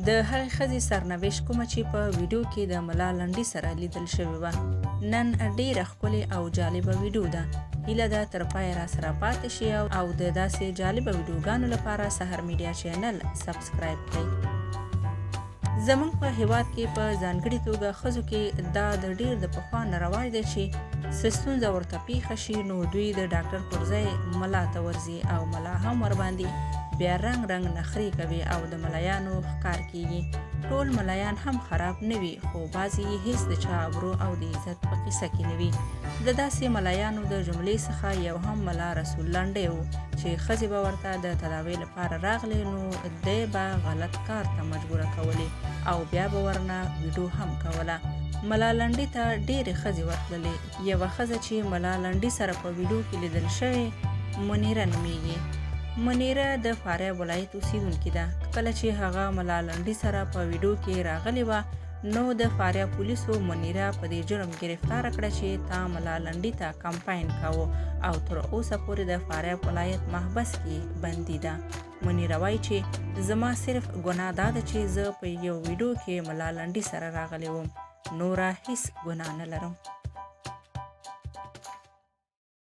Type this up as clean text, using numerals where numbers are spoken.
د هغې ښځې سرنوشت کومه چې په ویډیو کې د ملا لنډي سره لیدل شوې وه. نن ډېره ښکلې او جالبه ویډیو ده. هیله ده تر پایه راسره پاتې شي او د داسې جالبه ویډیوګانو لپاره سحر میډیا چینل سبسکرایب کړئ. زموږ په هیواد کې په ځانګړې توګه ښځو کې دا د ډېر د پخوا نه رواج دی چې څه ستونزه ورته پیښه شي نو دوی د ډاکټر پر ځای ملا ته ورځي او ملا هم ورباندې بیا رنګ رنګ نخرې کوي او د ملایانو ښکار کیږي. ټول ملایان هم خراب نه وي خو بعضې یې هېڅ د چا ابرو او د عزت په قصه کې نه وي. د داسې ملایانو د جملې څخه یو هم ملا رسول لنډی و چې ښځې به ورته د تداوۍ لپاره راغلې نو دی به غلط کار ته مجبوره کولې او بیا به ورنه ویډیو هم کوله. ملا لنډي ته ډېرې ښځې ورتللې. یوه ښځه چې ملا لنډي سره په ویډیو کې لیدل شوې منیره نومیږي. منیره د فاریاب ولایت اوسیدونکې ده. کله چې هغه ملا لنډي سره په ویډیو کې راغلې وه نو د فاریاب پولیسو منیره په دې جرم ګرفتاره کړه چې تا ملا لنډي ته کمپاین کاوه او تر اوسه پورې د فاریاب ولایت محبس کې بندي ده. منیره وایي چې زما صرف ګناه دا ده چې زه په یو ویډیو کې ملا لنډي سره راغلی وم، نوره هیڅ ګناه نه لرم.